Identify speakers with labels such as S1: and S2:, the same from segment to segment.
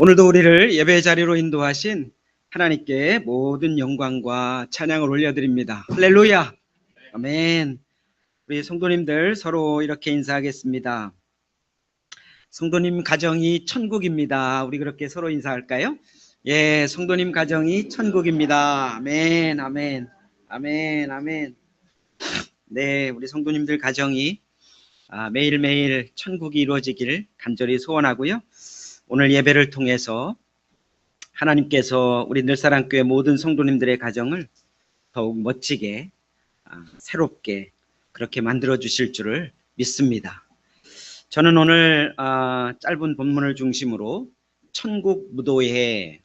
S1: 오늘도 우리를 예배 자리로 인도하신 하나님께 모든 영광과 찬양을 올려드립니다. 할렐루야. 아멘. 우리 성도님들 서로 이렇게 인사하겠습니다. 성도님 가정이 천국입니다. 우리 그렇게 서로 인사할까요? 예, 성도님 가정이 천국입니다. 아멘, 아멘, 아멘, 아멘. 네, 우리 성도님들 가정이 매일매일 천국이 이루어지길 간절히 소원하고요. 오늘 예배를 통해서 하나님께서 우리 늘사랑교회 모든 성도님들의 가정을 더욱 멋지게 새롭게 그렇게 만들어 주실 줄을 믿습니다. 저는 오늘 짧은 본문을 중심으로 천국무도회란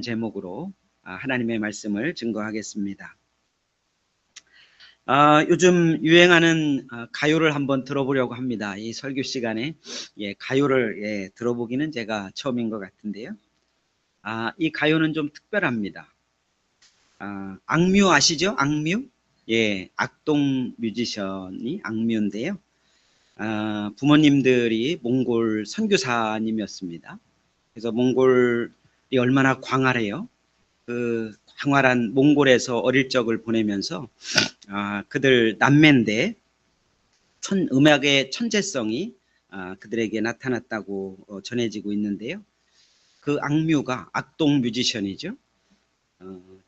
S1: 제목으로 하나님의 말씀을 증거하겠습니다. 요즘 유행하는 가요를 한번 들어보려고 합니다. 이 설교 시간에 가요를 들어보기는 제가 처음인 것 같은데요. 이 가요는 좀 특별합니다. 악뮤 아시죠? 악뮤? 예, 악동 뮤지션이 악뮤인데요. 부모님들이 몽골 선교사님이었습니다. 그래서 몽골이 얼마나 광활해요. 그 광활한 몽골에서 어릴 적을 보내면서 그들 남매인데 음악의 천재성이 그들에게 나타났다고 전해지고 있는데요. 그 악뮤가 악동 뮤지션이죠.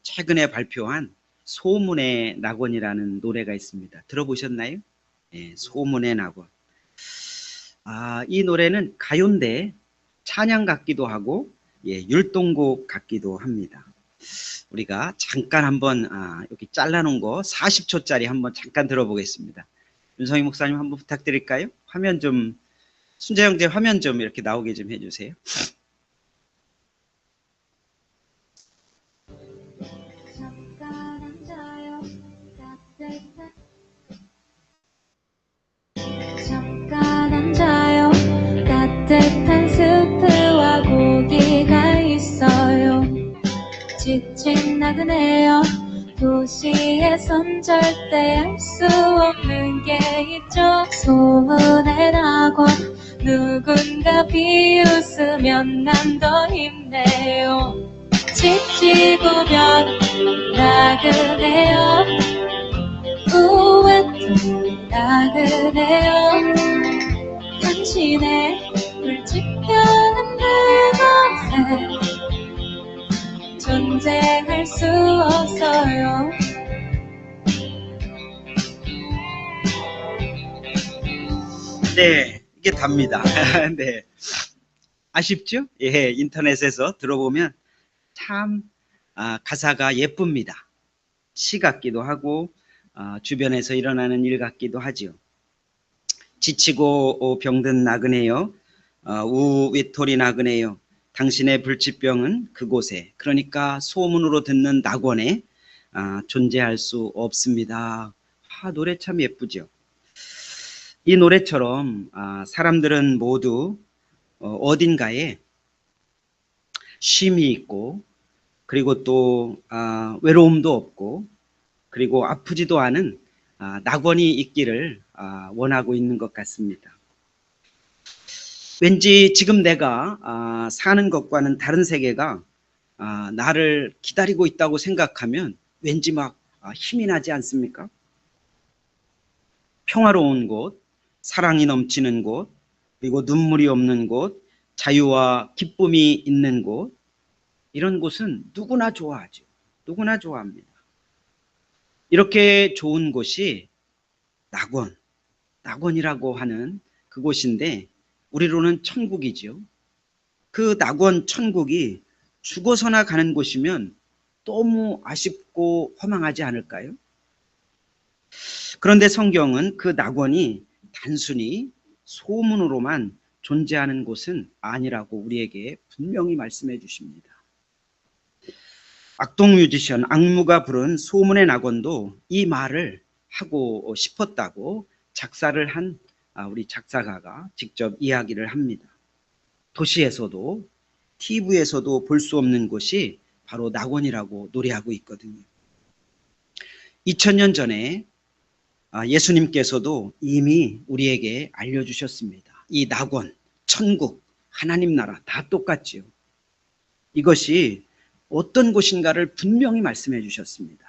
S1: 최근에 발표한 소문의 낙원이라는 노래가 있습니다. 들어보셨나요? 예, 소문의 낙원. 이 노래는 가요인데 찬양 같기도 하고 율동곡 같기도 합니다. 우리가 잠깐 한번 여기 잘라놓은 거 40초짜리 한번 잠깐 들어보겠습니다. 윤성희 목사님 한번 부탁드릴까요? 화면 좀 순재 형제 화면 좀 이렇게 나오게 좀 해주세요.
S2: 잠깐 앉아요. 따뜻한 스프와 고기가 있어요. 지친 나그네요. 도시에선 절대 알 수 없는 게 있죠. 소문의 낙원 누군가 비웃으면 난 더 힘내요. 지치고면 나그네요. 우웻도 나그네요. 당신의 불지펴는 그곳에 존재할 수 없어요.
S1: 네, 이게 답니다. 네, 아쉽죠? 예, 인터넷에서 들어보면 참 가사가 예쁩니다. 시 같기도 하고 주변에서 일어나는 일 같기도 하죠. 지치고 병든 나그네여, 우위토리 나그네여, 당신의 불치병은 그곳에, 그러니까 소문으로 듣는 낙원에 존재할 수 없습니다. 노래 참 예쁘죠. 이 노래처럼 사람들은 모두 어딘가에 쉼이 있고, 그리고 또 외로움도 없고, 그리고 아프지도 않은 낙원이 있기를 원하고 있는 것 같습니다. 왠지 지금 내가 사는 것과는 다른 세계가 나를 기다리고 있다고 생각하면 왠지 막 힘이 나지 않습니까? 평화로운 곳, 사랑이 넘치는 곳, 그리고 눈물이 없는 곳, 자유와 기쁨이 있는 곳, 이런 곳은 누구나 좋아하죠. 누구나 좋아합니다. 이렇게 좋은 곳이 낙원이라고 하는 그곳인데 우리로는 천국이죠. 그 낙원 천국이 죽어서나 가는 곳이면 너무 아쉽고 허망하지 않을까요? 그런데 성경은 그 낙원이 단순히 소문으로만 존재하는 곳은 아니라고 우리에게 분명히 말씀해 주십니다. 악동 뮤지션 악무가 부른 소문의 낙원도 이 말을 하고 싶었다고 작사를 한 우리 작사가가 직접 이야기를 합니다. 도시에서도 TV에서도 볼 수 없는 곳이 바로 낙원이라고 노래하고 있거든요. 2000년 전에 예수님께서도 이미 우리에게 알려주셨습니다. 이 낙원, 천국, 하나님 나라 다 똑같지요. 이것이 어떤 곳인가를 분명히 말씀해 주셨습니다.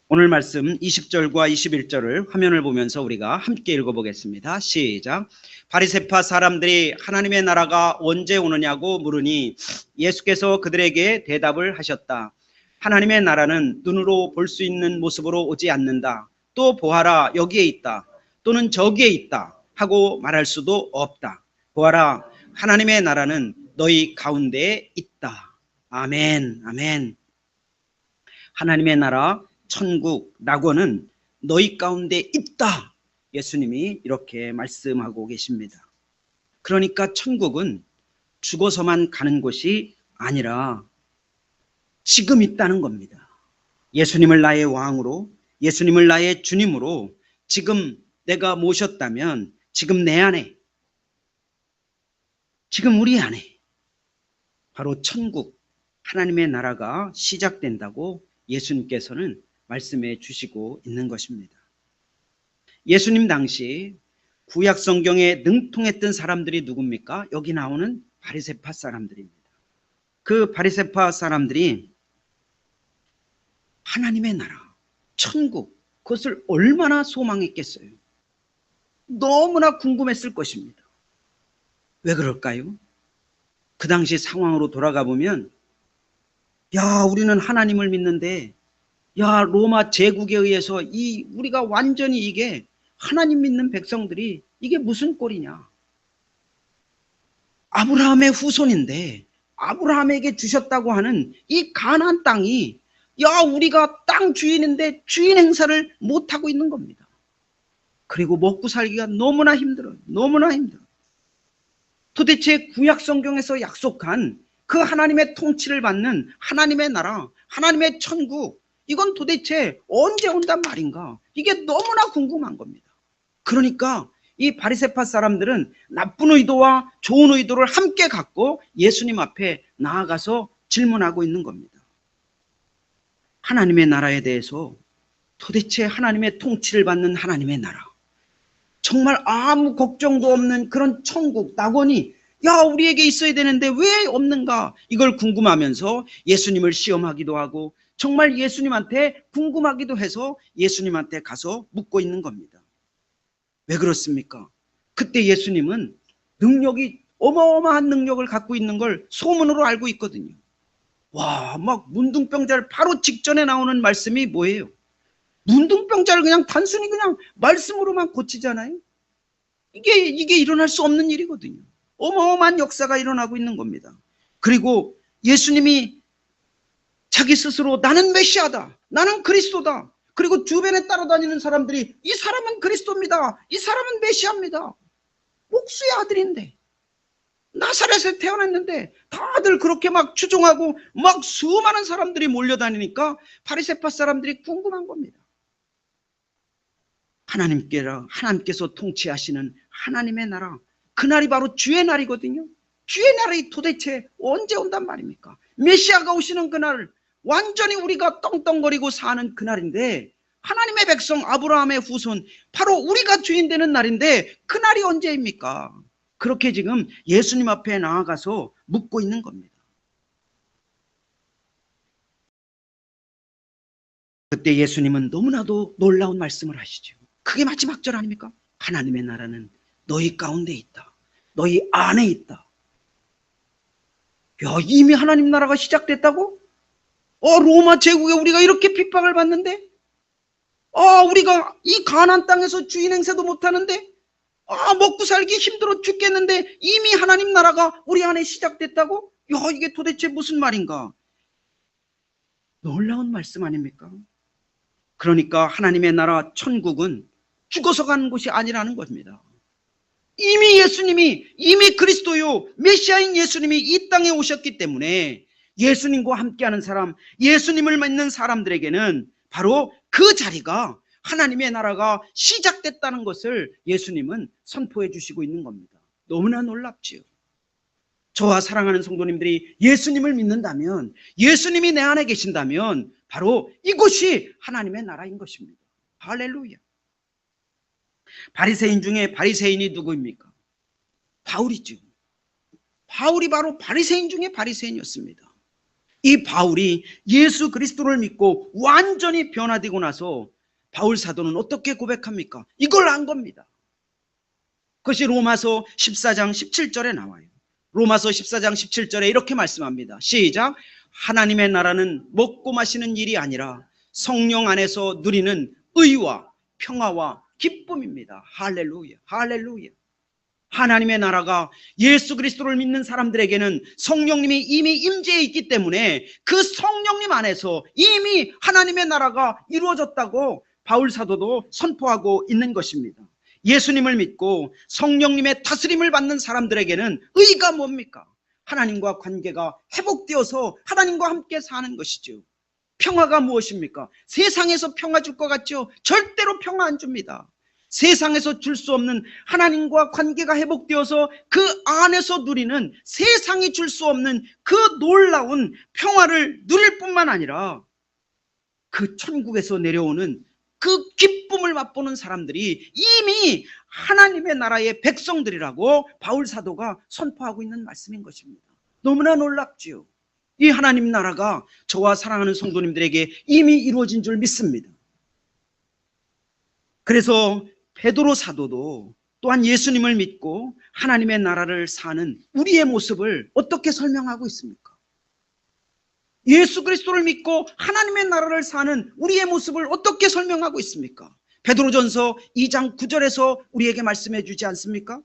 S1: 오늘 말씀 20절과 21절을 화면을 보면서 우리가 함께 읽어보겠습니다. 시작. 바리새파 사람들이 하나님의 나라가 언제 오느냐고 물으니 예수께서 그들에게 대답을 하셨다. 하나님의 나라는 눈으로 볼 수 있는 모습으로 오지 않는다. 또 보아라 여기에 있다. 또는 저기에 있다 하고 말할 수도 없다. 보아라 하나님의 나라는 너희 가운데에 있다. 아멘, 아멘. 하나님의 나라 천국 낙원은 너희 가운데 있다. 예수님이 이렇게 말씀하고 계십니다. 그러니까 천국은 죽어서만 가는 곳이 아니라 지금 있다는 겁니다. 예수님을 나의 왕으로, 예수님을 나의 주님으로 지금 내가 모셨다면 지금 내 안에, 지금 우리 안에 바로 천국, 하나님의 나라가 시작된다고 예수님께서는 말씀해 주시고 있는 것입니다. 예수님 당시 구약 성경에 능통했던 사람들이 누굽니까? 여기 나오는 바리새파 사람들입니다. 그 바리새파 사람들이 하나님의 나라, 천국, 그것을 얼마나 소망했겠어요? 너무나 궁금했을 것입니다. 왜 그럴까요? 그 당시 상황으로 돌아가 보면 야, 우리는 하나님을 믿는데 야, 로마 제국에 의해서 우리가 완전히 이게 하나님 믿는 백성들이 이게 무슨 꼴이냐? 아브라함의 후손인데 아브라함에게 주셨다고 하는 이 가나안 땅이 야, 우리가 땅 주인인데 주인 행사를 못하고 있는 겁니다. 그리고 먹고 살기가 너무나 힘들어요. 너무나 힘들어요. 도대체 구약 성경에서 약속한 그 하나님의 통치를 받는 하나님의 나라, 하나님의 천국, 이건 도대체 언제 온단 말인가? 이게 너무나 궁금한 겁니다. 그러니까 이 바리새파 사람들은 나쁜 의도와 좋은 의도를 함께 갖고 예수님 앞에 나아가서 질문하고 있는 겁니다. 하나님의 나라에 대해서 도대체 하나님의 통치를 받는 하나님의 나라, 정말 아무 걱정도 없는 그런 천국, 낙원이 야, 우리에게 있어야 되는데 왜 없는가? 이걸 궁금하면서 예수님을 시험하기도 하고 정말 예수님한테 궁금하기도 해서 예수님한테 가서 묻고 있는 겁니다. 왜 그렇습니까? 그때 예수님은 어마어마한 능력을 갖고 있는 걸 소문으로 알고 있거든요. 와, 막 문둥병자를 바로 직전에 나오는 말씀이 뭐예요? 문둥병자를 그냥 단순히 그냥 말씀으로만 고치잖아요. 이게 일어날 수 없는 일이거든요. 어마어마한 역사가 일어나고 있는 겁니다. 그리고 예수님이 자기 스스로 나는 메시아다, 나는 그리스도다. 그리고 주변에 따라다니는 사람들이 이 사람은 그리스도입니다, 이 사람은 메시아입니다. 목수의 아들인데, 나사렛에 태어났는데 다들 그렇게 막 추종하고 막 수많은 사람들이 몰려다니니까 바리새파 사람들이 궁금한 겁니다. 하나님께서 통치하시는 하나님의 나라, 그날이 바로 주의 날이거든요. 주의 날이 도대체 언제 온단 말입니까? 메시아가 오시는 그날, 완전히 우리가 떵떵거리고 사는 그날인데, 하나님의 백성 아브라함의 후손, 바로 우리가 주인 되는 날인데 그날이 언제입니까? 그렇게 지금 예수님 앞에 나아가서 묻고 있는 겁니다. 그때 예수님은 너무나도 놀라운 말씀을 하시죠. 그게 마지막 절 아닙니까? 하나님의 나라는 너희 가운데 있다, 너희 안에 있다. 야, 이미 하나님 나라가 시작됐다고? 로마 제국에 우리가 이렇게 핍박을 받는데, 우리가 이 가나안 땅에서 주인 행세도 못하는데, 먹고 살기 힘들어 죽겠는데 이미 하나님 나라가 우리 안에 시작됐다고? 야, 이게 도대체 무슨 말인가? 놀라운 말씀 아닙니까? 그러니까 하나님의 나라 천국은 죽어서 가는 곳이 아니라는 겁니다. 이미 그리스도요, 메시아인 예수님이 이 땅에 오셨기 때문에 예수님과 함께하는 사람, 예수님을 믿는 사람들에게는 바로 그 자리가, 하나님의 나라가 시작됐다는 것을 예수님은 선포해 주시고 있는 겁니다. 너무나 놀랍지요. 저와 사랑하는 성도님들이 예수님을 믿는다면, 예수님이 내 안에 계신다면 바로 이곳이 하나님의 나라인 것입니다. 할렐루야. 바리새인 중에 바리새인이 누구입니까? 바울이죠. 바울이 바로 바리새인 중에 바리새인이었습니다. 이 바울이 예수 그리스도를 믿고 완전히 변화되고 나서 바울 사도는 어떻게 고백합니까? 이걸 안 겁니다. 그것이 로마서 14장 17절에 나와요. 로마서 14장 17절에 이렇게 말씀합니다. 시작. 하나님의 나라는 먹고 마시는 일이 아니라 성령 안에서 누리는 의와 평화와 기쁨입니다. 할렐루야, 할렐루야. 하나님의 나라가 예수 그리스도를 믿는 사람들에게는 성령님이 이미 임재해 있기 때문에 그 성령님 안에서 이미 하나님의 나라가 이루어졌다고 바울 사도도 선포하고 있는 것입니다. 예수님을 믿고 성령님의 다스림을 받는 사람들에게는 의가 뭡니까? 하나님과 관계가 회복되어서 하나님과 함께 사는 것이죠. 평화가 무엇입니까? 세상에서 평화 줄 것 같죠? 절대로 평화 안 줍니다. 세상에서 줄 수 없는 하나님과 관계가 회복되어서 그 안에서 누리는 세상이 줄 수 없는 그 놀라운 평화를 누릴 뿐만 아니라 그 천국에서 내려오는 그 기쁨을 맛보는 사람들이 이미 하나님의 나라의 백성들이라고 바울 사도가 선포하고 있는 말씀인 것입니다. 너무나 놀랍지요. 이 하나님 나라가 저와 사랑하는 성도님들에게 이미 이루어진 줄 믿습니다. 그래서 베드로 사도도 또한 예수님을 믿고 하나님의 나라를 사는 우리의 모습을 어떻게 설명하고 있습니까? 예수 그리스도를 믿고 하나님의 나라를 사는 우리의 모습을 어떻게 설명하고 있습니까? 베드로전서 2장 9절에서 우리에게 말씀해 주지 않습니까?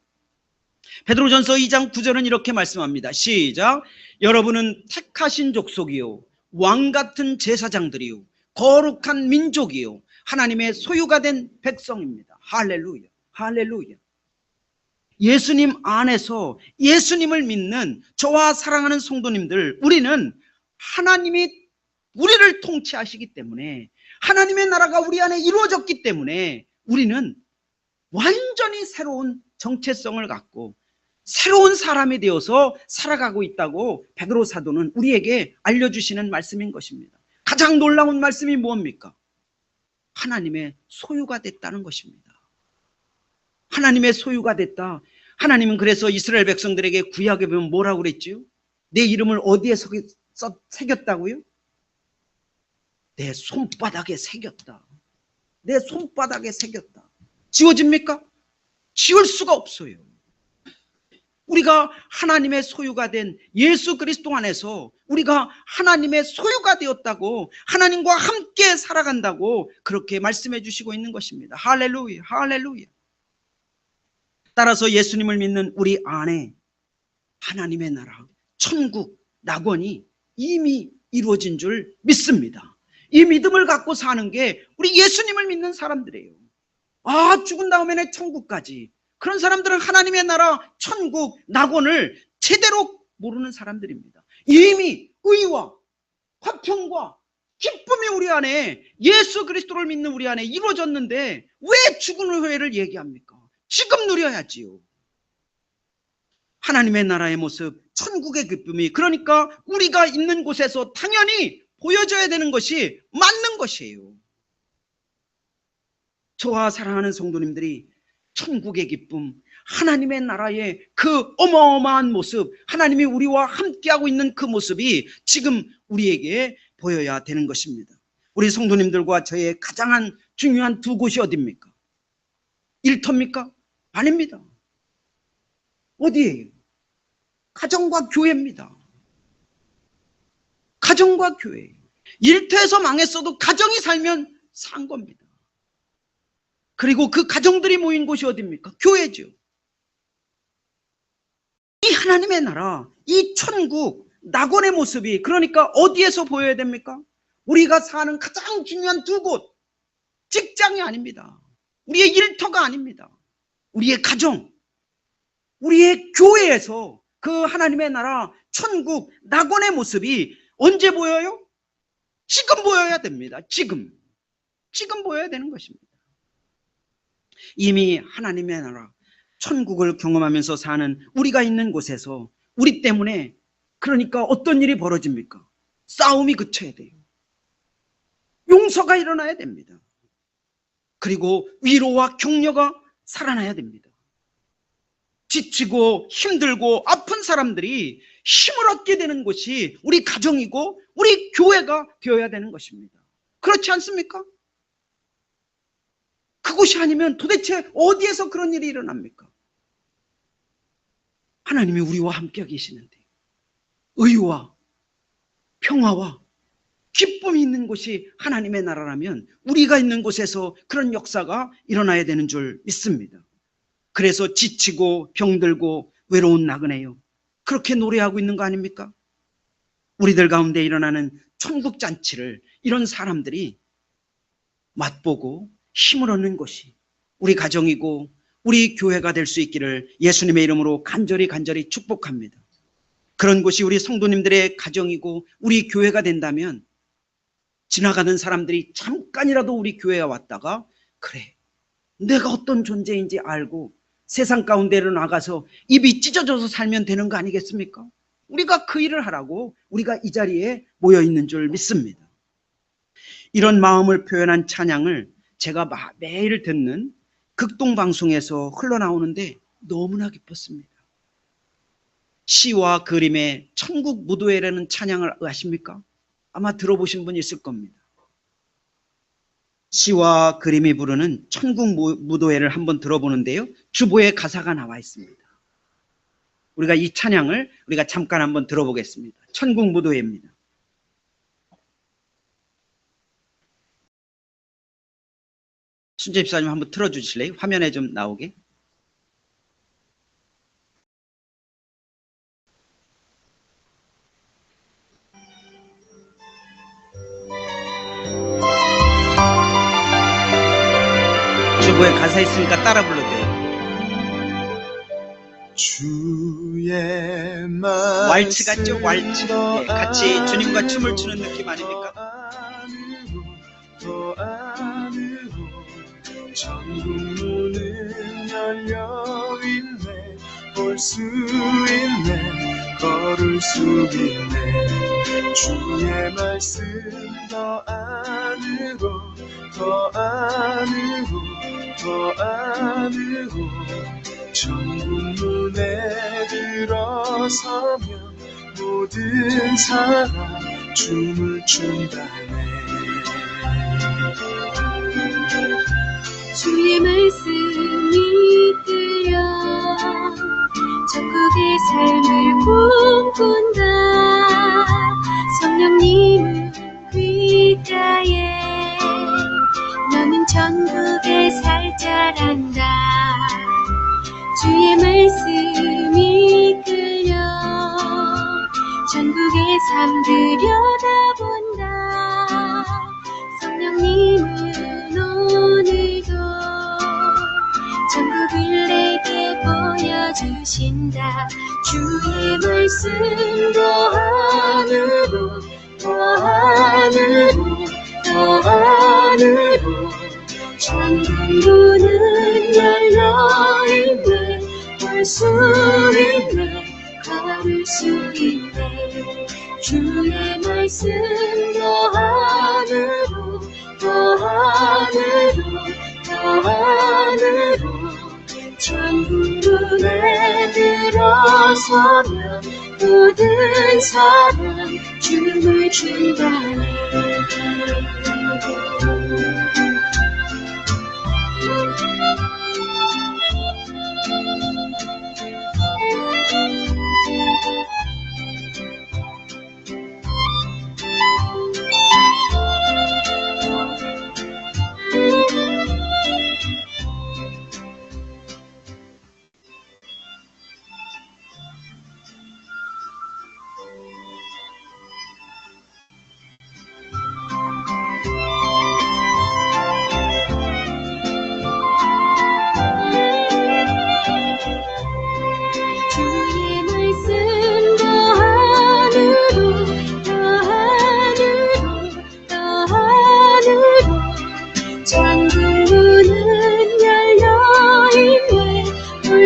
S1: 베드로전서 2장 9절은 이렇게 말씀합니다. 시작. 여러분은 택하신 족속이요 왕같은 제사장들이요 거룩한 민족이요 하나님의 소유가 된 백성입니다. 할렐루야, 할렐루야. 예수님 안에서 예수님을 믿는 저와 사랑하는 성도님들, 우리는 하나님이 우리를 통치하시기 때문에 하나님의 나라가 우리 안에 이루어졌기 때문에 우리는 완전히 새로운 정체성을 갖고 새로운 사람이 되어서 살아가고 있다고 베드로 사도는 우리에게 알려주시는 말씀인 것입니다. 가장 놀라운 말씀이 뭡니까? 하나님의 소유가 됐다는 것입니다. 하나님의 소유가 됐다. 하나님은 그래서 이스라엘 백성들에게 구약에 보면 뭐라고 그랬지요? 내 이름을 어디에 새겼다고요? 내 손바닥에 새겼다. 내 손바닥에 새겼다. 지워집니까? 지울 수가 없어요. 우리가 하나님의 소유가 된 예수 그리스도 안에서 우리가 하나님의 소유가 되었다고, 하나님과 함께 살아간다고 그렇게 말씀해 주시고 있는 것입니다. 할렐루야, 할렐루야. 따라서 예수님을 믿는 우리 안에 하나님의 나라, 천국, 낙원이 이미 이루어진 줄 믿습니다. 이 믿음을 갖고 사는 게 우리 예수님을 믿는 사람들이에요. 아, 죽은 다음에는 천국까지. 그런 사람들은 하나님의 나라, 천국, 낙원을 제대로 모르는 사람들입니다. 이미 의와 화평과 기쁨이 우리 안에, 예수 그리스도를 믿는 우리 안에 이루어졌는데 왜 죽은 후에를 얘기합니까? 지금 누려야지요. 하나님의 나라의 모습, 천국의 기쁨이, 그러니까 우리가 있는 곳에서 당연히 보여줘야 되는 것이 맞는 것이에요. 저와 사랑하는 성도님들이 천국의 기쁨, 하나님의 나라의 그 어마어마한 모습, 하나님이 우리와 함께하고 있는 그 모습이 지금 우리에게 보여야 되는 것입니다. 우리 성도님들과 저의 가장 중요한 두 곳이 어디입니까? 일터입니까? 아닙니다. 어디예요? 가정과 교회입니다. 가정과 교회. 일터에서 망했어도 가정이 살면 산 겁니다. 그리고 그 가정들이 모인 곳이 어디입니까? 교회죠. 이 하나님의 나라, 이 천국, 낙원의 모습이 그러니까 어디에서 보여야 됩니까? 우리가 사는 가장 중요한 두 곳, 직장이 아닙니다. 우리의 일터가 아닙니다. 우리의 가정, 우리의 교회에서 그 하나님의 나라, 천국, 낙원의 모습이 언제 보여요? 지금 보여야 됩니다. 지금 보여야 되는 것입니다. 이미 하나님의 나라, 천국을 경험하면서 사는 우리가 있는 곳에서 우리 때문에 그러니까 어떤 일이 벌어집니까? 싸움이 그쳐야 돼요. 용서가 일어나야 됩니다. 그리고 위로와 격려가 살아나야 됩니다. 지치고 힘들고 아픈 사람들이 힘을 얻게 되는 곳이 우리 가정이고 우리 교회가 되어야 되는 것입니다. 그렇지 않습니까? 그곳이 아니면 도대체 어디에서 그런 일이 일어납니까? 하나님이 우리와 함께 계시는데 의와 평화와 기쁨이 있는 곳이 하나님의 나라라면 우리가 있는 곳에서 그런 역사가 일어나야 되는 줄 믿습니다. 그래서 지치고 병들고 외로운 나그네요, 그렇게 노래하고 있는 거 아닙니까? 우리들 가운데 일어나는 천국잔치를 이런 사람들이 맛보고 힘을 얻는 것이 우리 가정이고 우리 교회가 될 수 있기를 예수님의 이름으로 간절히 축복합니다. 그런 곳이 우리 성도님들의 가정이고 우리 교회가 된다면 지나가는 사람들이 잠깐이라도 우리 교회에 왔다가 그래, 내가 어떤 존재인지 알고 세상 가운데로 나가서 입이 찢어져서 살면 되는 거 아니겠습니까? 우리가 그 일을 하라고 우리가 이 자리에 모여 있는 줄 믿습니다. 이런 마음을 표현한 찬양을 제가 매일 듣는 극동방송에서 흘러나오는데 너무나 기뻤습니다. 시와 그림의 천국 무도회라는 찬양을 아십니까? 아마 들어보신 분 있을 겁니다. 시와 그림이 부르는 천국 무도회를 한번 들어보는데요, 주보에 가사가 나와 있습니다. 우리가 이 찬양을 우리가 잠깐 한번 들어보겠습니다. 천국 무도회입니다. 순재 집사님 한번 틀어주실래요? 화면에 좀 나오게. 주보에 가사 있으니까 따라 불러도 돼요.
S3: 주의
S1: 왈츠 같죠? 왈츠. 예, 같이 주님과 춤을 추는 느낌 아닙니까?
S3: 더 안으로 천국 문은 열려있네. 볼 수 있네. 걸을 수 있네. 주의 말씀 더 안으로 더 안으로 더 안으로 천국 문에 들어서면 모든 사람 춤을 춘다네.
S2: 주의 말씀이 이끌려 천국의 삶을 꿈꾼다. 성령님은 귓가에 너는 천국에 살 자란다. 주의 말씀이 이끌려 천국의 삶 들여다본다. 성령님은 오늘도 천국을 내게 보여주신다. 주의 말씀 더 안으로 더 안으로 더 안으로 천국 문은 열려있네. 볼 수 있네. 걸을 수 있네. 주의 말씀 더 안으로 더 안으로 더 안으로 천국 문에 들어서면 모든 사람 춤을 춘다네.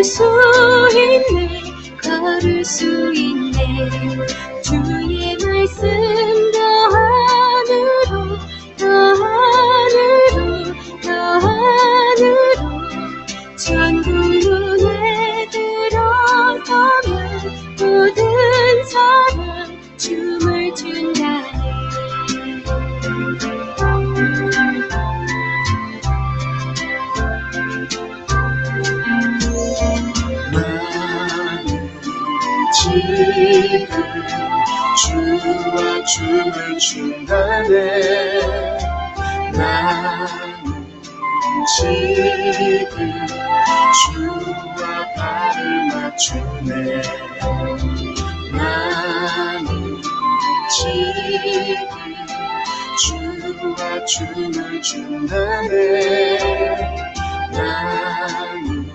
S2: 수 있네. 걸을 수 있네. 주의 말씀 더 안으로 더 안으로 더 안으로 천국 문에 들어 모든 사람 춤을 춘다네.
S3: 지금 주와 춤을 춘다네. 나는 지금 주와 발을 맞추네. 나는 지금 주와 춤을 춘다네. 나는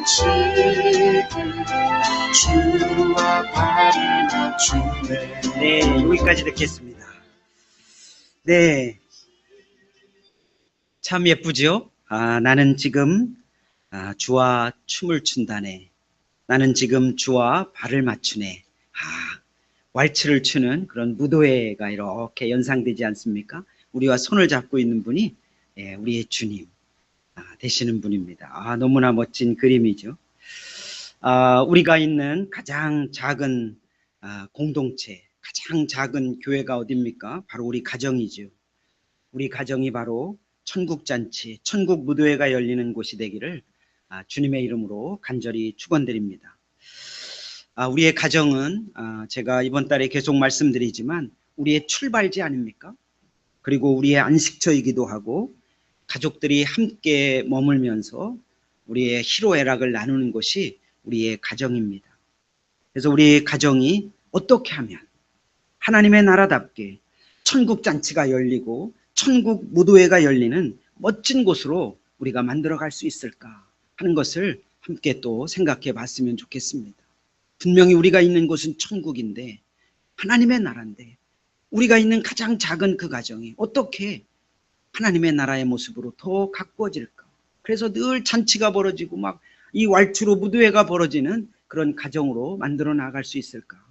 S3: 지금 주와 발을 맞추네.
S1: 네, 여기까지 듣겠습니다. 네, 참 예쁘죠? 나는 지금 주와 춤을 춘다네. 나는 지금 주와 발을 맞추네. 왈츠를 추는 그런 무도회가 이렇게 연상되지 않습니까? 우리와 손을 잡고 있는 분이 우리의 주님 되시는 분입니다. 너무나 멋진 그림이죠. 우리가 있는 가장 작은 공동체, 가장 작은 교회가 어디입니까? 바로 우리 가정이죠. 우리 가정이 바로 천국잔치, 천국 무도회가 열리는 곳이 되기를 주님의 이름으로 간절히 축원드립니다. 우리의 가정은 제가 이번 달에 계속 말씀드리지만 우리의 출발지 아닙니까? 그리고 우리의 안식처이기도 하고 가족들이 함께 머물면서 우리의 희로애락을 나누는 것이 우리의 가정입니다. 그래서 우리 가정이 어떻게 하면 하나님의 나라답게 천국 잔치가 열리고 천국 무도회가 열리는 멋진 곳으로 우리가 만들어갈 수 있을까 하는 것을 함께 또 생각해 봤으면 좋겠습니다. 분명히 우리가 있는 곳은 천국인데 하나님의 나라인데 우리가 있는 가장 작은 그 가정이 어떻게 하나님의 나라의 모습으로 더 가꾸어질까? 그래서 늘 잔치가 벌어지고 막 이 왈츠로 무도회가 벌어지는 그런 가정으로 만들어 나갈 수 있을까?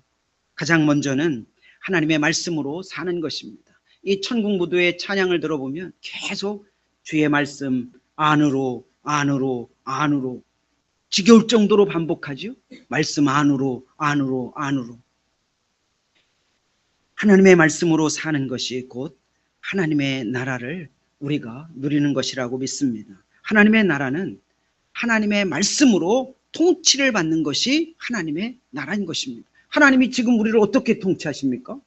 S1: 가장 먼저는 하나님의 말씀으로 사는 것입니다. 이 천국 무도회 찬양을 들어보면 계속 주의 말씀 안으로 안으로 안으로 지겨울 정도로 반복하죠. 말씀 안으로 안으로 안으로. 하나님의 말씀으로 사는 것이 곧 하나님의 나라를 우리가 누리는 것이라고 믿습니다. 하나님의 나라는 하나님의 말씀으로 통치를 받는 것이 하나님의 나라인 것입니다. 하나님이 지금 우리를 어떻게 통치하십니까?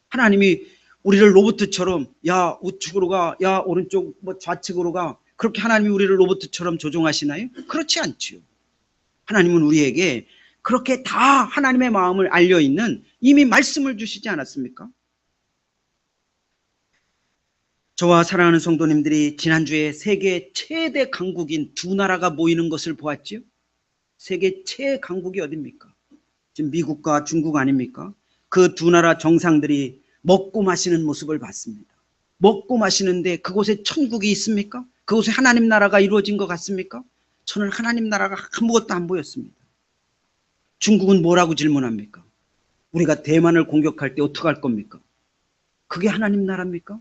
S1: 하나님이 우리를 로봇처럼 야 우측으로 가, 야 오른쪽 좌측으로 가, 그렇게 하나님이 우리를 로봇처럼 조종하시나요? 그렇지 않지요. 하나님은 우리에게 그렇게 다 하나님의 마음을 알려 있는 이미 말씀을 주시지 않았습니까? 저와 사랑하는 성도님들이 지난주에 세계 최대 강국인 두 나라가 모이는 것을 보았지요. 세계 최강국이 어디입니까? 지금 미국과 중국 아닙니까? 그 두 나라 정상들이 먹고 마시는 모습을 봤습니다. 먹고 마시는데 그곳에 천국이 있습니까? 그곳에 하나님 나라가 이루어진 것 같습니까? 저는 하나님 나라가 아무것도 안 보였습니다. 중국은 뭐라고 질문합니까? 우리가 대만을 공격할 때 어떻게 할 겁니까? 그게 하나님 나라입니까?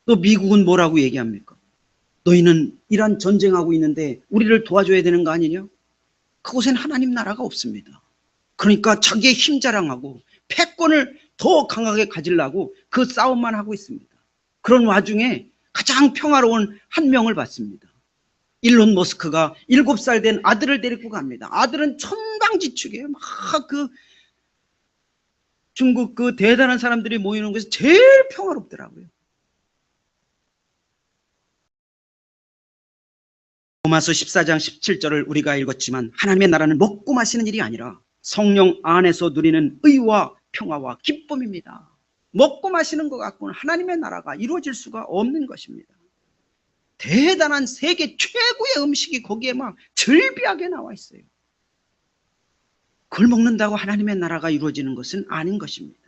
S1: 또 미국은 뭐라고 얘기합니까? 너희는 이란 전쟁하고 있는데 우리를 도와줘야 되는 거 아니냐? 그곳엔 하나님 나라가 없습니다. 그러니까 자기의 힘 자랑하고 패권을 더 강하게 가지려고 그 싸움만 하고 있습니다. 그런 와중에 가장 평화로운 한 명을 봤습니다. 일론 머스크가 7살 된 아들을 데리고 갑니다. 아들은 천방지축이에요. 막 그 중국 그 대단한 사람들이 모이는 곳에서 제일 평화롭더라고요. 로마서 14장 17절을 우리가 읽었지만 하나님의 나라는 먹고 마시는 일이 아니라 성령 안에서 누리는 의와 평화와 기쁨입니다. 먹고 마시는 것 갖고는 하나님의 나라가 이루어질 수가 없는 것입니다. 대단한 세계 최고의 음식이 거기에 막 즐비하게 나와 있어요. 그걸 먹는다고 하나님의 나라가 이루어지는 것은 아닌 것입니다.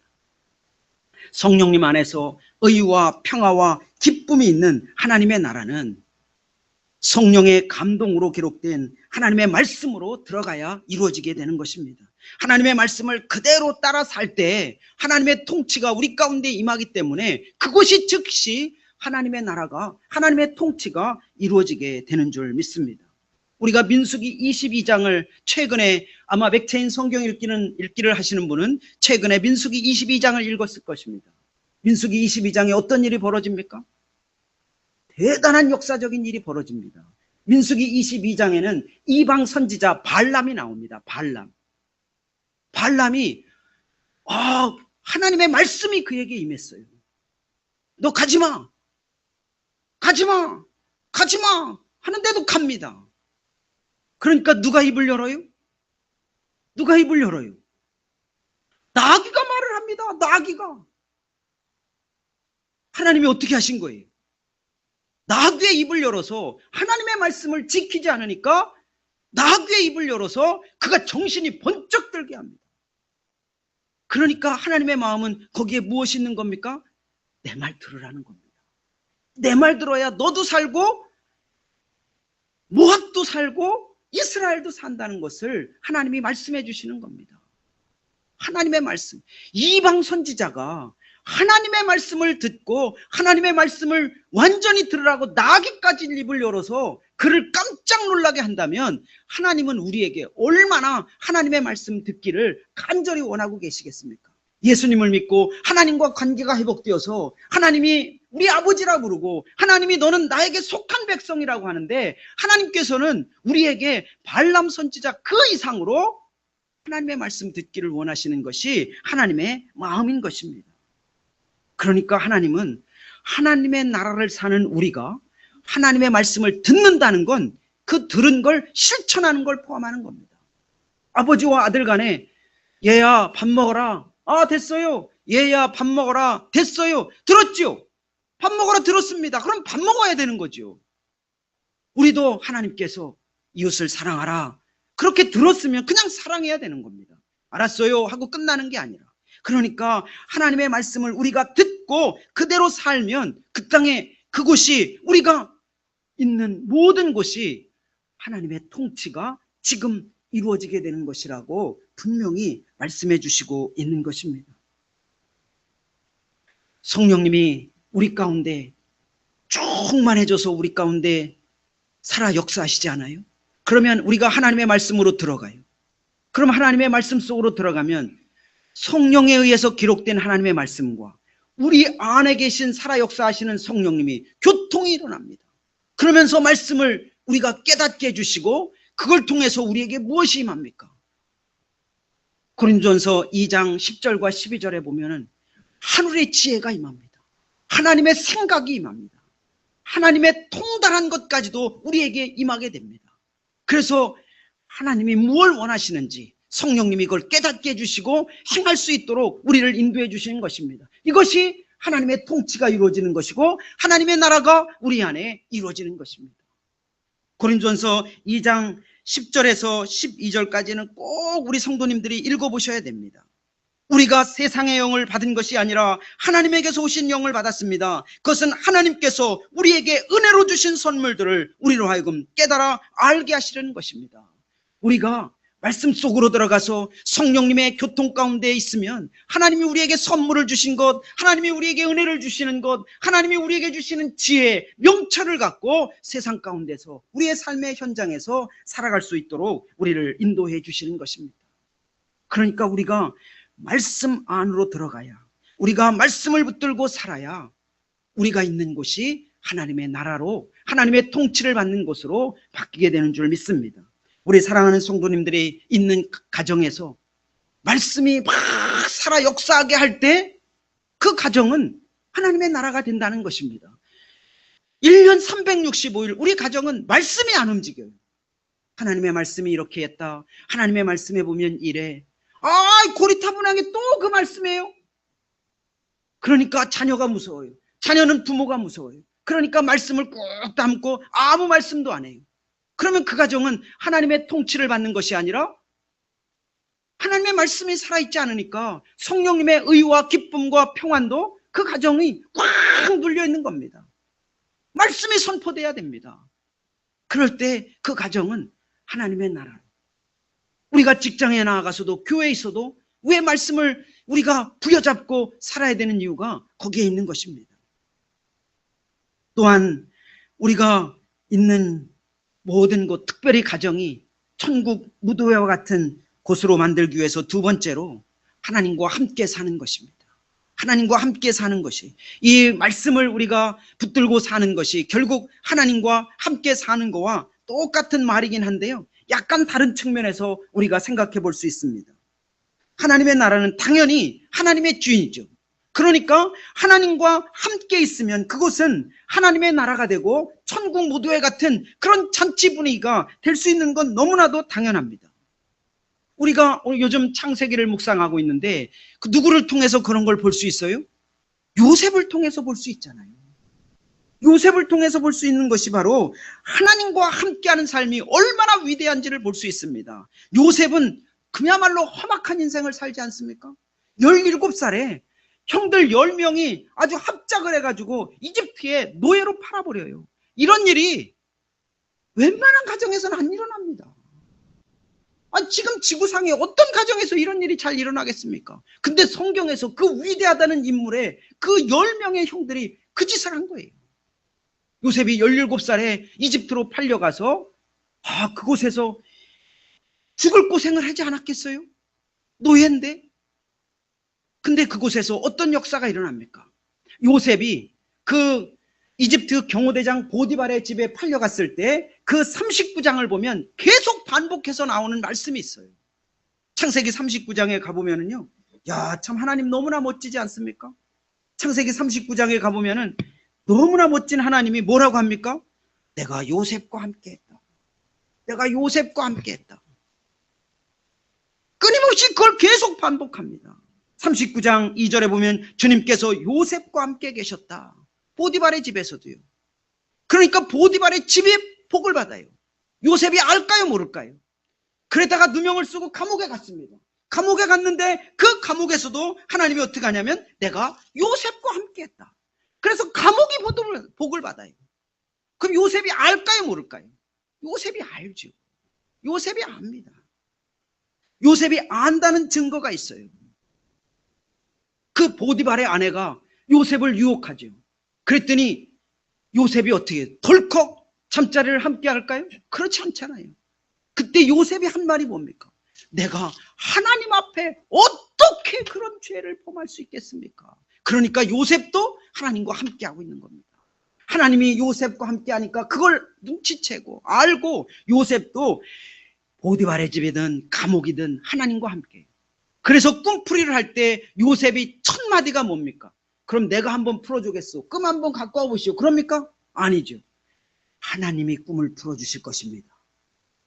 S1: 성령님 안에서 의와 평화와 기쁨이 있는 하나님의 나라는 성령의 감동으로 기록된 하나님의 말씀으로 들어가야 이루어지게 되는 것입니다. 하나님의 말씀을 그대로 따라 살 때 하나님의 통치가 우리 가운데 임하기 때문에 그곳이 즉시 하나님의 나라가, 하나님의 통치가 이루어지게 되는 줄 믿습니다. 우리가 민수기 22장을 최근에 아마 맥체인 성경 읽기를 하시는 분은 최근에 민수기 22장을 읽었을 것입니다. 민수기 22장에 어떤 일이 벌어집니까? 대단한 역사적인 일이 벌어집니다. 민수기 22장에는 이방 선지자 발람이 나옵니다. 발람이 하나님의 말씀이 그에게 임했어요. 너 가지마 하는데도 갑니다. 그러니까 누가 입을 열어요? 나귀가 말을 합니다. 나귀가. 하나님이 어떻게 하신 거예요? 나귀의 입을 열어서 하나님의 말씀을 지키지 않으니까 나귀의 입을 열어서 그가 정신이 번쩍 들게 합니다. 그러니까 하나님의 마음은 거기에 무엇이 있는 겁니까? 내 말 들으라는 겁니다. 내 말 들어야 너도 살고 모압도 살고 이스라엘도 산다는 것을 하나님이 말씀해 주시는 겁니다. 하나님의 말씀. 이방 선지자가 하나님의 말씀을 듣고 하나님의 말씀을 완전히 들으라고 나귀까지 입을 열어서 그를 깜짝 놀라게 한다면 하나님은 우리에게 얼마나 하나님의 말씀 듣기를 간절히 원하고 계시겠습니까? 예수님을 믿고 하나님과 관계가 회복되어서 하나님이 우리 아버지라 부르고 하나님이 너는 나에게 속한 백성이라고 하는데 하나님께서는 우리에게 발람 선지자 그 이상으로 하나님의 말씀 듣기를 원하시는 것이 하나님의 마음인 것입니다. 그러니까 하나님은 하나님의 나라를 사는 우리가 하나님의 말씀을 듣는다는 건 그 들은 걸 실천하는 걸 포함하는 겁니다. 아버지와 아들 간에 얘야 밥 먹어라. 됐어요. 얘야 밥 먹어라. 됐어요. 들었죠? 밥 먹어라 들었습니다. 그럼 밥 먹어야 되는 거죠. 우리도 하나님께서 이웃을 사랑하라. 그렇게 들었으면 그냥 사랑해야 되는 겁니다. 알았어요 하고 끝나는 게 아니라. 그러니까 하나님의 말씀을 우리가 듣고 그대로 살면 그 땅에 그곳이 우리가 있는 모든 곳이 하나님의 통치가 지금 이루어지게 되는 것이라고 분명히 말씀해 주시고 있는 것입니다. 성령님이 우리 가운데 충만해져서 우리 가운데 살아 역사하시지 않아요? 그러면 우리가 하나님의 말씀으로 들어가요. 그럼 하나님의 말씀 속으로 들어가면 성령에 의해서 기록된 하나님의 말씀과 우리 안에 계신 살아 역사하시는 성령님이 교통이 일어납니다. 그러면서 말씀을 우리가 깨닫게 해주시고 그걸 통해서 우리에게 무엇이 임합니까? 고린도전서 2장 10절과 12절에 보면은 하늘의 지혜가 임합니다. 하나님의 생각이 임합니다. 하나님의 통달한 것까지도 우리에게 임하게 됩니다. 그래서 하나님이 무엇을 원하시는지 성령님이 그걸 깨닫게 해주시고 행할 수 있도록 우리를 인도해 주시는 것입니다. 이것이 하나님의 통치가 이루어지는 것이고 하나님의 나라가 우리 안에 이루어지는 것입니다. 고린도전서 2장 10절에서 12절까지는 꼭 우리 성도님들이 읽어보셔야 됩니다. 우리가 세상의 영을 받은 것이 아니라 하나님에게서 오신 영을 받았습니다. 그것은 하나님께서 우리에게 은혜로 주신 선물들을 우리로 하여금 깨달아 알게 하시려는 것입니다. 우리가 말씀 속으로 들어가서 성령님의 교통 가운데 있으면 하나님이 우리에게 선물을 주신 것, 하나님이 우리에게 은혜를 주시는 것, 하나님이 우리에게 주시는 지혜, 명철을 갖고 세상 가운데서 우리의 삶의 현장에서 살아갈 수 있도록 우리를 인도해 주시는 것입니다. 그러니까 우리가 말씀 안으로 들어가야, 우리가 말씀을 붙들고 살아야 우리가 있는 곳이 하나님의 나라로, 하나님의 통치를 받는 곳으로 바뀌게 되는 줄 믿습니다. 우리 사랑하는 성도님들이 있는 가정에서 말씀이 막 살아 역사하게 할 때 그 가정은 하나님의 나라가 된다는 것입니다. 1년 365일 우리 가정은 말씀이 안 움직여요. 하나님의 말씀이 이렇게 했다. 하나님의 말씀에 보면 이래. 고리타분하게 또 그 말씀이에요. 그러니까 자녀가 무서워요. 자녀는 부모가 무서워요. 그러니까 말씀을 꾹 담고 아무 말씀도 안 해요. 그러면 그 가정은 하나님의 통치를 받는 것이 아니라 하나님의 말씀이 살아있지 않으니까 성령님의 의와 기쁨과 평안도 그 가정이 꽉 눌려 있는 겁니다. 말씀이 선포돼야 됩니다. 그럴 때 그 가정은 하나님의 나라로. 우리가 직장에 나아가서도 교회에 있어도 왜 말씀을 우리가 부여잡고 살아야 되는 이유가 거기에 있는 것입니다. 또한 우리가 있는 모든 곳, 특별히 가정이 천국 무도회와 같은 곳으로 만들기 위해서 두 번째로 하나님과 함께 사는 것입니다. 하나님과 함께 사는 것이, 이 말씀을 우리가 붙들고 사는 것이 결국 하나님과 함께 사는 거와 똑같은 말이긴 한데요, 약간 다른 측면에서 우리가 생각해 볼 수 있습니다. 하나님의 나라는 당연히 하나님의 주인이죠. 그러니까 하나님과 함께 있으면 그곳은 하나님의 나라가 되고 천국 무도회 같은 그런 잔치 분위기가 될 수 있는 건 너무나도 당연합니다. 우리가 요즘 창세기를 묵상하고 있는데 그 누구를 통해서 그런 걸 볼 수 있어요? 요셉을 통해서 볼 수 있잖아요. 요셉을 통해서 볼 수 있는 것이 바로 하나님과 함께하는 삶이 얼마나 위대한지를 볼 수 있습니다. 요셉은 그야말로 험악한 인생을 살지 않습니까? 17살에 형들 10명이 아주 합작을 해가지고 이집트에 노예로 팔아버려요. 이런 일이 웬만한 가정에서는 안 일어납니다. 지금 지구상에 어떤 가정에서 이런 일이 잘 일어나겠습니까? 근데 성경에서 그 위대하다는 인물의 그 10명의 형들이 그 짓을 한 거예요. 요셉이 17살에 이집트로 팔려가서 그곳에서 죽을 고생을 하지 않았겠어요? 노예인데. 근데 그곳에서 어떤 역사가 일어납니까? 요셉이 그 이집트 경호대장 보디발의 집에 팔려갔을 때 그 39장을 보면 계속 반복해서 나오는 말씀이 있어요. 창세기 39장에 가보면은요, 야, 참 하나님 너무나 멋지지 않습니까? 창세기 39장에 가보면은 너무나 멋진 하나님이 뭐라고 합니까? 내가 요셉과 함께 했다. 내가 요셉과 함께 했다. 끊임없이 그걸 계속 반복합니다. 39장 2절에 보면 주님께서 요셉과 함께 계셨다. 보디발의 집에서도요. 그러니까 보디발의 집에 복을 받아요. 요셉이 알까요, 모를까요? 그러다가 누명을 쓰고 감옥에 갔습니다. 감옥에 갔는데 그 감옥에서도 하나님이 어떻게 하냐면 내가 요셉과 함께 했다. 그래서 감옥이 복을 받아요. 그럼 요셉이 알까요, 모를까요? 요셉이 알죠. 요셉이 압니다. 요셉이 안다는 증거가 있어요. 그 보디발의 아내가 요셉을 유혹하죠. 그랬더니 요셉이 어떻게 덜컥 잠자리를 함께 할까요? 그렇지 않잖아요. 그때 요셉이 한 말이 뭡니까? 내가 하나님 앞에 어떻게 그런 죄를 범할 수 있겠습니까? 그러니까 요셉도 하나님과 함께하고 있는 겁니다. 하나님이 요셉과 함께하니까 그걸 눈치채고 알고 요셉도 보디발의 집이든 감옥이든 하나님과 함께. 그래서 꿈풀이를 할 때 요셉이 첫 마디가 뭡니까? 그럼 내가 한번 풀어주겠소. 꿈 한번 갖고 와보시오. 그럽니까? 아니죠. 하나님이 꿈을 풀어주실 것입니다.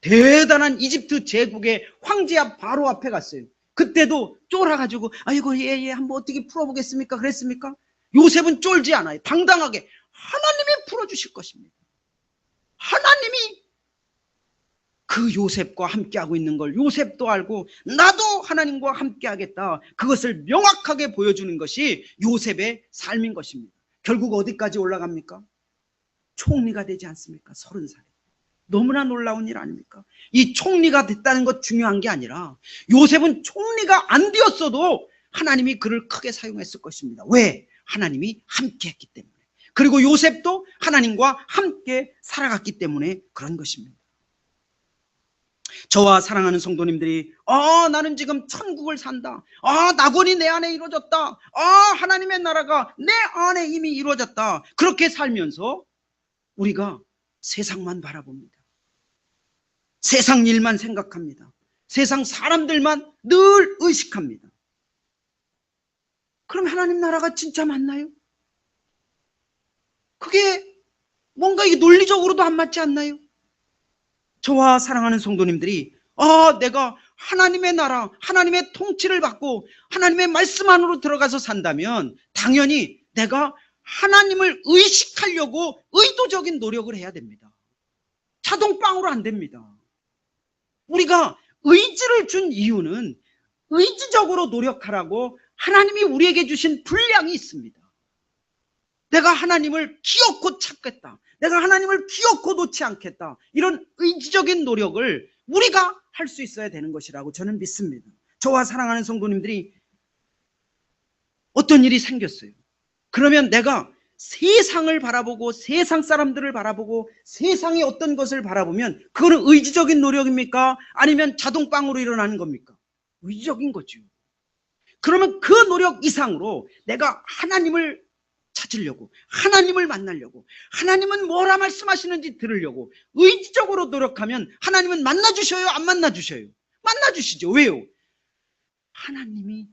S1: 대단한 이집트 제국의 황제야 바로 앞에 갔어요. 그때도 쫄아가지고 아이고 예 한번 어떻게 풀어보겠습니까? 그랬습니까? 요셉은 쫄지 않아요. 당당하게 하나님이 풀어주실 것입니다. 하나님이 그 요셉과 함께하고 있는 걸 요셉도 알고 나도 하나님과 함께하겠다. 그것을 명확하게 보여주는 것이 요셉의 삶인 것입니다. 결국 어디까지 올라갑니까? 총리가 되지 않습니까? 30살에. 너무나 놀라운 일 아닙니까? 이 총리가 됐다는 것 중요한 게 아니라 요셉은 총리가 안 되었어도 하나님이 그를 크게 사용했을 것입니다. 왜? 하나님이 함께 했기 때문에. 그리고 요셉도 하나님과 함께 살아갔기 때문에 그런 것입니다. 저와 사랑하는 성도님들이 나는 지금 천국을 산다. 낙원이 내 안에 이루어졌다. 하나님의 나라가 내 안에 이미 이루어졌다. 그렇게 살면서 우리가 세상만 바라봅니다. 세상 일만 생각합니다. 세상 사람들만 늘 의식합니다. 그럼 하나님 나라가 진짜 맞나요? 그게 뭔가 이게 논리적으로도 안 맞지 않나요? 저와 사랑하는 성도님들이 내가 하나님의 나라, 하나님의 통치를 받고 하나님의 말씀 안으로 들어가서 산다면 당연히 내가 하나님을 의식하려고 의도적인 노력을 해야 됩니다. 자동빵으로 안 됩니다. 우리가 의지를 준 이유는 의지적으로 노력하라고 하나님이 우리에게 주신 분량이 있습니다. 내가 하나님을 기어코 찾겠다. 내가 하나님을 기어코 놓지 않겠다. 이런 의지적인 노력을 우리가 할 수 있어야 되는 것이라고 저는 믿습니다. 저와 사랑하는 성도님들이 어떤 일이 생겼어요. 그러면 내가 세상을 바라보고 세상 사람들을 바라보고 세상의 어떤 것을 바라보면 그거는 의지적인 노력입니까? 아니면 자동빵으로 일어나는 겁니까? 의지적인 거죠. 그러면 그 노력 이상으로 내가 하나님을 찾으려고, 하나님을 만나려고, 하나님은 뭐라 말씀하시는지 들으려고 의지적으로 노력하면 하나님은 만나주셔요? 안 만나주셔요? 만나주시죠. 왜요? 하나님이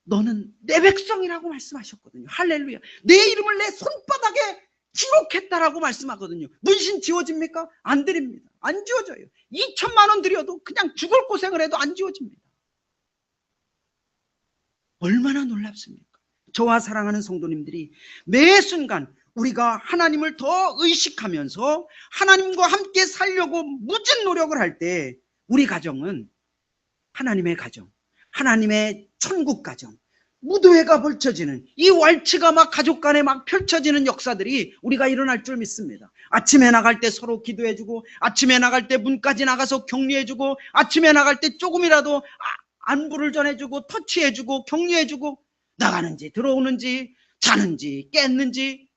S1: 너는 내 백성이라고 말씀하셨거든요. 할렐루야. 내 이름을 내 손바닥에 기록했다라고 말씀하거든요. 문신 지워집니까? 안 드립니다. 안 지워져요. 2천만 원 드려도 그냥 죽을 고생을 해도 안 지워집니다. 얼마나 놀랍습니까? 저와 사랑하는 성도님들이 매 순간 우리가 하나님을 더 의식하면서 하나님과 함께 살려고 무진 노력을 할 때 우리 가정은 하나님의 가정, 하나님의 천국 가정, 무도회가 펼쳐지는 이 왈츠가 막 가족 간에 막 펼쳐지는 역사들이 우리가 일어날 줄 믿습니다. 아침에 나갈 때 서로 기도해주고, 아침에 나갈 때 문까지 나가서 격려해주고, 아침에 나갈 때 조금이라도 안부를 전해주고 터치해주고 격려해주고, 나가는지 들어오는지 자는지 깼는지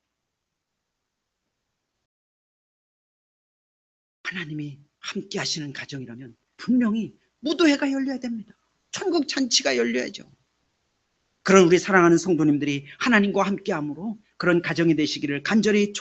S1: 하나님이 함께 하시는 가정이라면 분명히 무도회가 열려야 됩니다. 천국 잔치가 열려야죠. 그런 우리 사랑하는 성도님들이 하나님과 함께함으로 그런 가정이 되시기를 간절히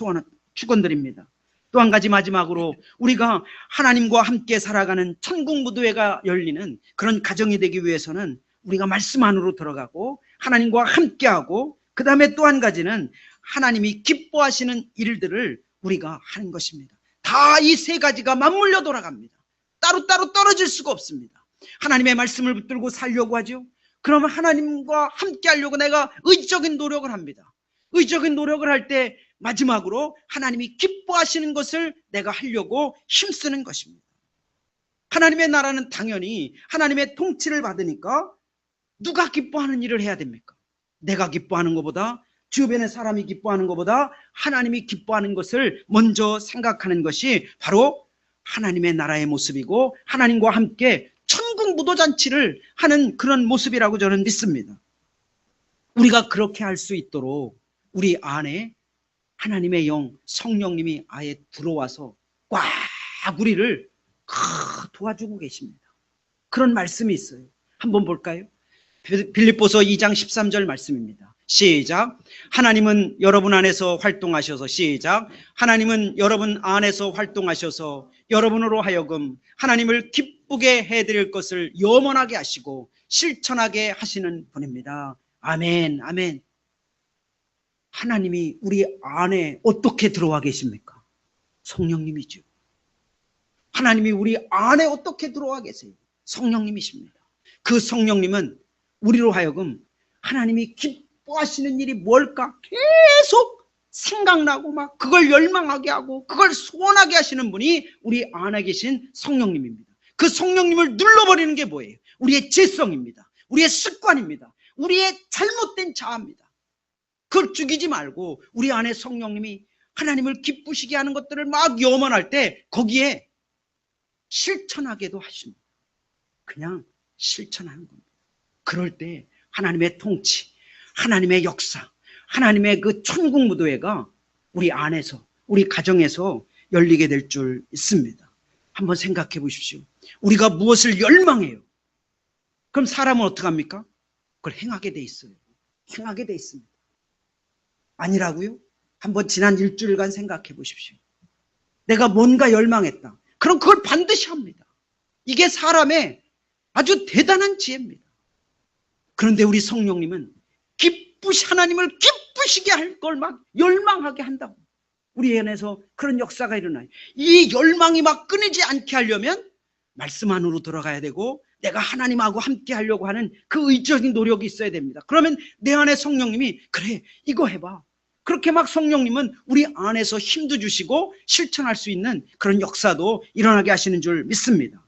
S1: 축원드립니다. 또 한 가지 마지막으로 우리가 하나님과 함께 살아가는 천국 무도회가 열리는 그런 가정이 되기 위해서는 우리가 말씀 안으로 들어가고 하나님과 함께하고, 그 다음에 또 한 가지는 하나님이 기뻐하시는 일들을 우리가 하는 것입니다. 다 이 세 가지가 맞물려 돌아갑니다. 따로따로 떨어질 수가 없습니다. 하나님의 말씀을 붙들고 살려고 하죠. 그러면 하나님과 함께 하려고 내가 의지적인 노력을 합니다. 의지적인 노력을 할 때 마지막으로 하나님이 기뻐하시는 것을 내가 하려고 힘쓰는 것입니다. 하나님의 나라는 당연히 하나님의 통치를 받으니까 누가 기뻐하는 일을 해야 됩니까? 내가 기뻐하는 것보다, 주변의 사람이 기뻐하는 것보다 하나님이 기뻐하는 것을 먼저 생각하는 것이 바로 하나님의 나라의 모습이고 하나님과 함께 천국 무도잔치를 하는 그런 모습이라고 저는 믿습니다. 우리가 그렇게 할 수 있도록 우리 안에 하나님의 영, 성령님이 아예 들어와서 꽉 우리를 도와주고 계십니다. 그런 말씀이 있어요. 한번 볼까요? 빌립보서 2장 13절 말씀입니다. 시작. 하나님은 여러분 안에서 활동하셔서, 시작. 하나님은 여러분 안에서 활동하셔서 여러분으로 하여금 하나님을 기쁘게 해드릴 것을 염원하게 하시고 실천하게 하시는 분입니다. 아멘, 아멘. 하나님이 우리 안에 어떻게 들어와 계십니까? 성령님이죠. 하나님이 우리 안에 어떻게 들어와 계세요? 성령님이십니다. 그 성령님은 우리로 하여금 하나님이 기뻐하시는 일이 뭘까 계속 생각나고 막 그걸 열망하게 하고 그걸 소원하게 하시는 분이 우리 안에 계신 성령님입니다. 그 성령님을 눌러버리는 게 뭐예요? 우리의 죄성입니다. 우리의 습관입니다. 우리의 잘못된 자아입니다. 그걸 죽이지 말고 우리 안에 성령님이 하나님을 기쁘시게 하는 것들을 막 염원할 때 거기에 실천하게도 하십니다. 그냥 실천하는 겁니다. 그럴 때 하나님의 통치, 하나님의 역사, 하나님의 그 천국 무도회가 우리 안에서, 우리 가정에서 열리게 될 줄 있습니다. 한번 생각해 보십시오. 우리가 무엇을 열망해요? 그럼 사람은 어떻게 합니까? 그걸 행하게 돼 있어요. 행하게 돼 있습니다. 아니라고요? 한번 지난 일주일간 생각해 보십시오. 내가 뭔가 열망했다. 그럼 그걸 반드시 합니다. 이게 사람의 아주 대단한 지혜입니다. 그런데 우리 성령님은 하나님을 기쁘시게 할 걸 막 열망하게 한다고. 우리 안에서 그런 역사가 일어나요. 이 열망이 막 끊이지 않게 하려면 말씀 안으로 들어가야 되고 내가 하나님하고 함께 하려고 하는 그 의지적인 노력이 있어야 됩니다. 그러면 내 안에 성령님이 그래 이거 해봐. 그렇게 막 성령님은 우리 안에서 힘도 주시고 실천할 수 있는 그런 역사도 일어나게 하시는 줄 믿습니다.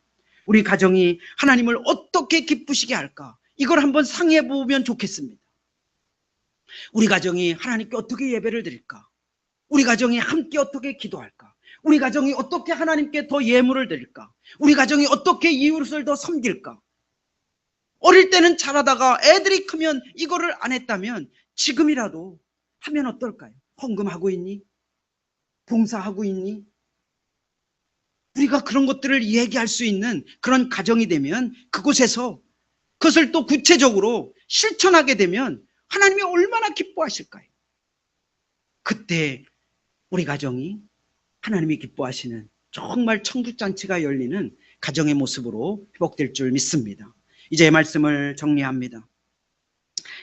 S1: 우리 가정이 하나님을 어떻게 기쁘시게 할까? 이걸 한번 상의해 보면 좋겠습니다. 우리 가정이 하나님께 어떻게 예배를 드릴까? 우리 가정이 함께 어떻게 기도할까? 우리 가정이 어떻게 하나님께 더 예물을 드릴까? 우리 가정이 어떻게 이웃을 더 섬길까? 어릴 때는 잘하다가 애들이 크면 이거를 안 했다면 지금이라도 하면 어떨까요? 헌금하고 있니? 봉사하고 있니? 우리가 그런 것들을 얘기할 수 있는 그런 가정이 되면 그곳에서 그것을 또 구체적으로 실천하게 되면 하나님이 얼마나 기뻐하실까요? 그때 우리 가정이 하나님이 기뻐하시는 정말 천국잔치가 열리는 가정의 모습으로 회복될 줄 믿습니다. 이제 말씀을 정리합니다.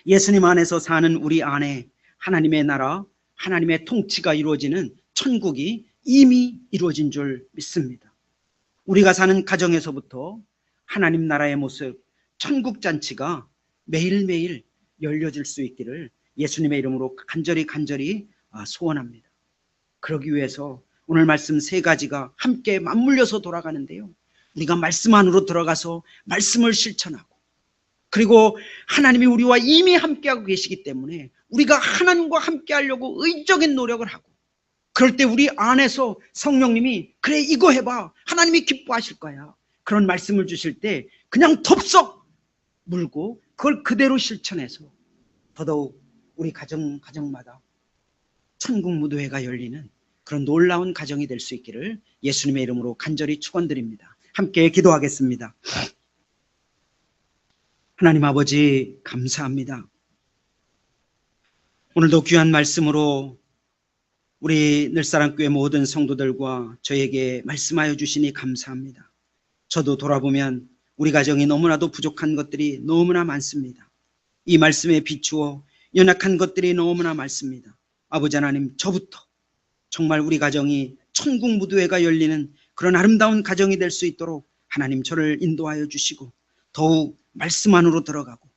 S1: 예수님 안에서 사는 우리 안에 하나님의 나라, 하나님의 통치가 이루어지는 천국이 이미 이루어진 줄 믿습니다. 우리가 사는 가정에서부터 하나님 나라의 모습, 천국잔치가 매일매일 열려질 수 있기를 예수님의 이름으로 간절히 소원합니다. 그러기 위해서 오늘 말씀 세 가지가 함께 맞물려서 돌아가는데요. 우리가 말씀 안으로 들어가서 말씀을 실천하고, 그리고 하나님이 우리와 이미 함께하고 계시기 때문에 우리가 하나님과 함께하려고 의적인 노력을 하고, 그럴 때 우리 안에서 성령님이 그래 이거 해봐, 하나님이 기뻐하실 거야, 그런 말씀을 주실 때 그냥 덥석 물고 그걸 그대로 실천해서 더더욱 우리 가정마다 천국 무도회가 열리는 그런 놀라운 가정이 될 수 있기를 예수님의 이름으로 간절히 축원드립니다. 함께 기도하겠습니다. 하나님 아버지 감사합니다. 오늘도 귀한 말씀으로 우리 늘사랑교회 모든 성도들과 저에게 말씀하여 주시니 감사합니다. 저도 돌아보면 우리 가정이 너무나도 부족한 것들이 너무나 많습니다. 이 말씀에 비추어 연약한 것들이 너무나 많습니다. 아버지 하나님, 저부터 정말 우리 가정이 천국 무도회가 열리는 그런 아름다운 가정이 될 수 있도록 하나님 저를 인도하여 주시고, 더욱 말씀 안으로 들어가고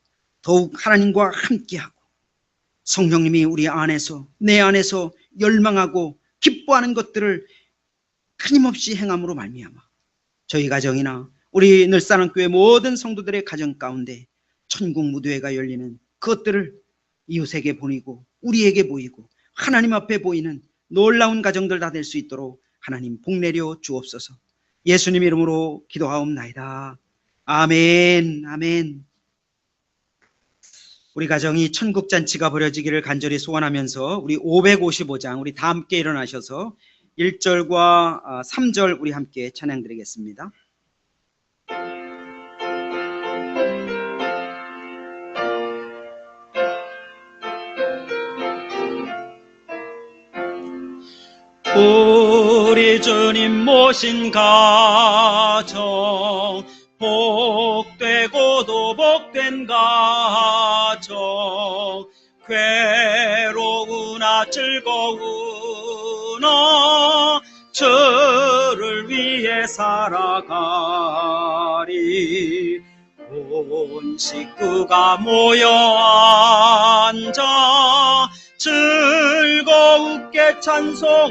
S1: 더욱 하나님과 함께하고 성령님이 우리 안에서, 내 안에서 열망하고 기뻐하는 것들을 끊임없이 행함으로 말미암아 저희 가정이나 우리 늘사랑교회 모든 성도들의 가정 가운데 천국 무도회가 열리는 그것들을 이웃에게 보이고 우리에게 보이고 하나님 앞에 보이는 놀라운 가정들 다 될 수 있도록 하나님 복내려 주옵소서. 예수님 이름으로 기도하옵나이다. 아멘. 아멘. 우리 가정이 천국잔치가 벌어지기를 간절히 소원하면서 우리 555장 우리 다 함께 일어나셔서 1절과 3절 우리 함께 찬양 드리겠습니다. 우리 주님 모신 가정, 복되고도 복된 가정, 괴로우나 즐거우나 주를 위해 살아가리. 온 식구가 모여 앉아 즐거우게 찬송하니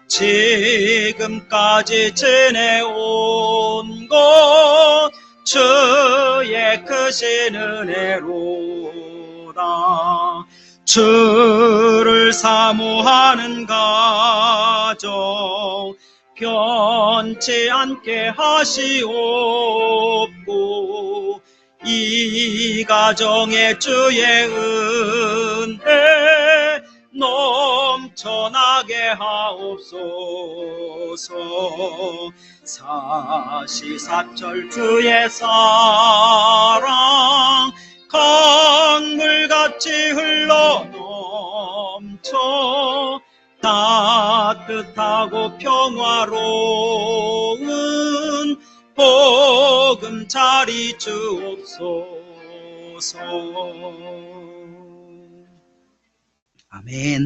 S1: 지금까지 지내온 것 주의 크신 은혜로다. 주를 사모하는 가정 변치 않게 하시옵고, 이 가정에 주의 은혜 넘쳐나게 하옵소서. 사시사철 주의 사랑 강물같이 흘러넘쳐 따뜻하고 평화로운 보금자리 주옵소서. 아멘.